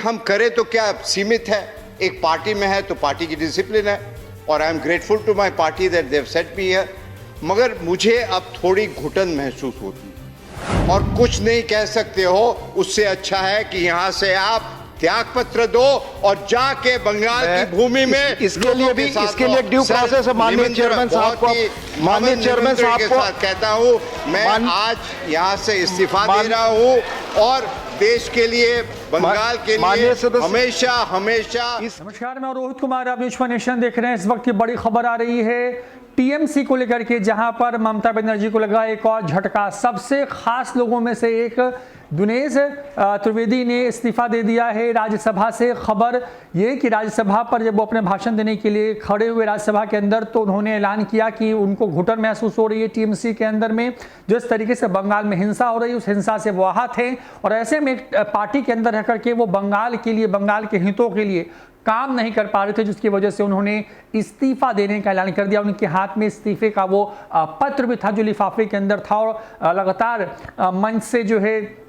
हम करें तो क्या सीमित है, एक पार्टी में है तो पार्टी की डिसिप्लिन है और I am grateful to my party that they have set me here, मगर मुझे अब थोड़ी घुटन महसूस होती है और कुछ नहीं कह सकते हो। उससे अच्छा है कि यहाँ से आप त्याग पत्र दो और जाके बंगाल की भूमि में इसके लिए ड्यू प्रोसेस है। माननीय चेयरमैन साहब को, माननीय चेयरमैन साहब को कहता हूँ मैं आज यहाँ से इस्तीफा दे रहा हूँ और देश के लिए, बंगाल के लिए हमेशा हमेशा। नमस्कार, मैं रोहित कुमार, आप न्यूज़ नेशन देख रहे हैं। इस वक्त की बड़ी खबर आ रही है टीएमसी को लेकर के, जहां पर ममता बनर्जी को लगा एक और झटका। सबसे खास लोगों में से एक दिनेश त्रिवेदी ने इस्तीफा दे दिया है राज्यसभा से। खबर ये कि राज्यसभा पर जब वो अपने भाषण देने के लिए खड़े हुए राज्यसभा के अंदर, तो उन्होंने ऐलान किया कि उनको घुटन महसूस हो रही है टीएमसी के अंदर में। जिस तरीके से बंगाल में हिंसा हो रही है, उस हिंसा से वो आहत हैं और ऐसे में एक पार्टी के अंदर रह करके वो बंगाल के लिए, बंगाल के हितों के लिए काम नहीं कर पा रहे थे, जिसकी वजह से उन्होंने इस्तीफा देने का ऐलान कर दिया। उनके हाथ में इस्तीफे का वो पत्र भी था जो लिफाफे के अंदर था और लगातार मंच से जो है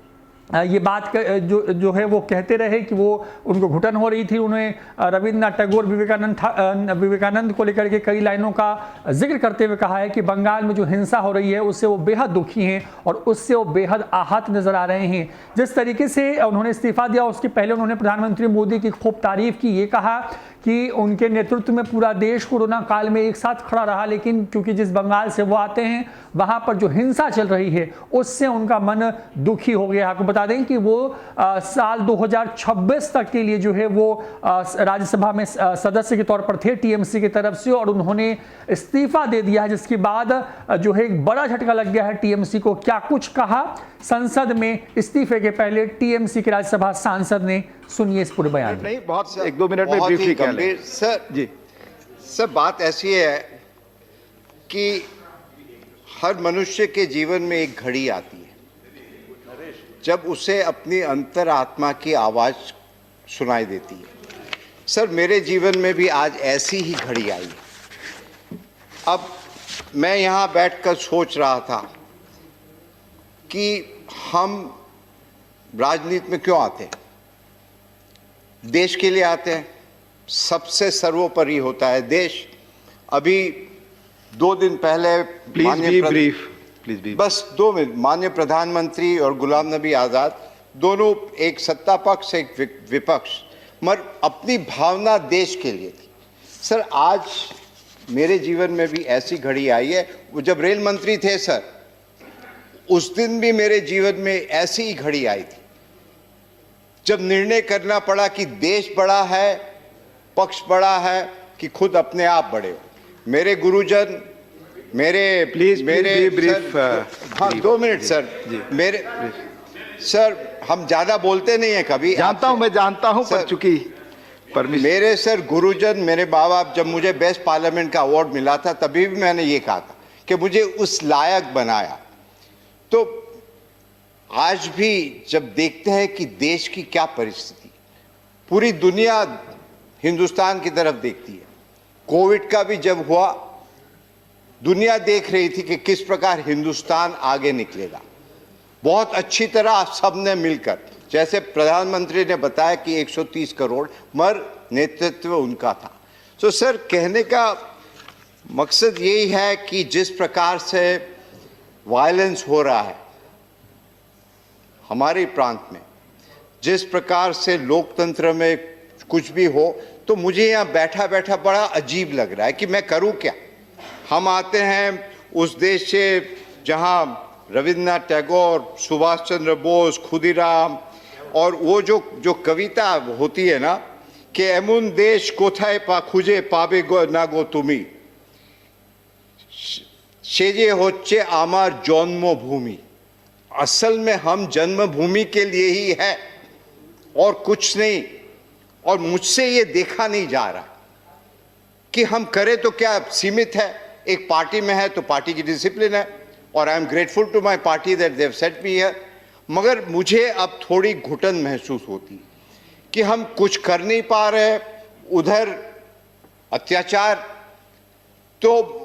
ये बात जो है वो कहते रहे कि वो उनको घुटन हो रही थी। उन्हें रविन्द्रनाथ टैगोर, विवेकानंद को लेकर के कई लाइनों का जिक्र करते हुए कहा है कि बंगाल में जो हिंसा हो रही है उससे वो बेहद दुखी हैं और उससे वो बेहद आहत नजर आ रहे हैं। जिस तरीके से उन्होंने इस्तीफा दिया, उसके पहले उन्होंने प्रधानमंत्री मोदी की खूब तारीफ की। ये कहा कि उनके नेतृत्व में पूरा देश कोरोना काल में एक साथ खड़ा रहा, लेकिन क्योंकि जिस बंगाल से वो आते हैं वहां पर जो हिंसा चल रही है उससे उनका मन दुखी हो गया। आपको बता दें कि वो साल 2026 तक के लिए जो है वो राज्यसभा में सदस्य के तौर पर थे टीएमसी की तरफ से, और उन्होंने इस्तीफा दे दिया है, जिसके बाद जो है एक बड़ा झटका लग गया है टीएमसी को। क्या कुछ कहा संसद में इस्तीफे के पहले टीएमसी के राज्यसभा सांसद ने, सुनिए इस पूरे बयान में। नहीं, बहुत 1-2 मिनट में ब्रीफली कह लें सर जी। सर बात ऐसी है कि हर मनुष्य के जीवन में एक घड़ी आती है जब उसे अपनी अंतरात्मा की आवाज सुनाई देती है। सर मेरे जीवन में भी आज ऐसी ही घड़ी आई है। अब मैं यहाँ बैठकर सोच रहा था कि हम राजनीति में क्यों आते हैं। देश के लिए आते हैं, सबसे सर्वोपरि होता है देश। अभी 2 दिन पहले प्लीज बस 2 मिनट, माननीय प्रधानमंत्री और गुलाम नबी आज़ाद दोनों, एक सत्ता पक्ष एक विपक्ष, मगर अपनी भावना देश के लिए थी। सर आज मेरे जीवन में भी ऐसी घड़ी आई है। वो जब रेल मंत्री थे सर, उस दिन भी मेरे जीवन में ऐसी ही घड़ी आई थी जब निर्णय करना पड़ा कि देश बड़ा है, पक्ष बड़ा है कि खुद अपने आप बड़े हो। मेरे गुरुजन, मेरे ब्रीफ, हाँ 2 मिनट सर मेरे सर, हम ज्यादा बोलते नहीं है कभी, जानता हूं, मैं जानता हूं, पर चूंकि मेरे सर गुरुजन, मेरे माँ बाप, जब मुझे बेस्ट पार्लियामेंट का अवार्ड मिला था तभी भी मैंने ये कहा था कि मुझे उस लायक बनाया। तो आज भी जब देखते हैं कि देश की क्या परिस्थिति, पूरी दुनिया हिंदुस्तान की तरफ देखती है। कोविड का भी जब हुआ, दुनिया देख रही थी कि किस प्रकार हिंदुस्तान आगे निकलेगा। बहुत अच्छी तरह सबने मिलकर, जैसे प्रधानमंत्री ने बताया कि 130 करोड़, मगर नेतृत्व उनका था। तो सर कहने का मकसद यही है कि जिस प्रकार से वायलेंस हो रहा है हमारे प्रांत में, जिस प्रकार से लोकतंत्र में कुछ भी हो, तो मुझे यहाँ बैठा बैठा बड़ा अजीब लग रहा है कि मैं करूँ क्या। हम आते हैं उस देश से जहाँ रविन्द्रनाथ टैगोर, सुभाष चंद्र बोस, खुदीराम, और वो जो कविता होती है ना कि एमुन देश कोथाय पा खुजे पाबे गो ना गो तुमी, सेजे होच्छे आमार जन्मभूमि। असल में हम जन्मभूमि के लिए ही है और कुछ नहीं। और मुझसे ये देखा नहीं जा रहा कि हम करें तो क्या सीमित है, एक पार्टी में है तो पार्टी की डिसिप्लिन है और I am grateful to my party that they have set me here, मगर मुझे अब थोड़ी घुटन महसूस होती कि हम कुछ कर नहीं पा रहे। उधर अत्याचार, तो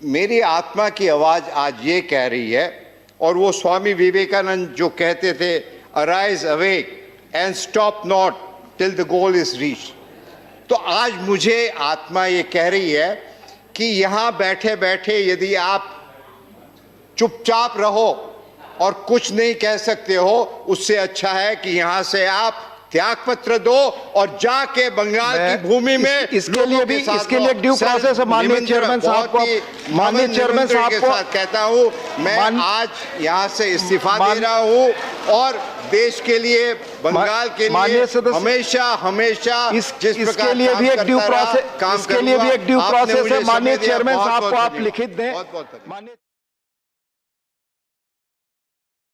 मेरी आत्मा की आवाज आज ये कह रही है, और वो स्वामी विवेकानंद जो कहते थे arise awake, and stop not till the goal is reached. तो आज मुझे आत्मा ये कह रही है कि यहां बैठे बैठे यदि आप चुपचाप रहो और कुछ नहीं कह सकते हो, उससे अच्छा है कि यहां से आप त्याग पत्र दो और जाके बंगाल की भूमि में इसके लिए भी इसके लिए ड्यू प्रोसेस है माननीय चेयरमैन साहब को, माननीय चेयरमैन साहब को कहता हूं मैं आज यहां से इस्तीफा दे रहा हूं और देश के लिए, बंगाल के लिए हमेशा हमेशा इसके लिए भी एक ड्यू प्रोसेस, इसके लिए भी एक ड्यू प्रोसेस है माननीय चेयरमैन साहब को आप लिखित दें।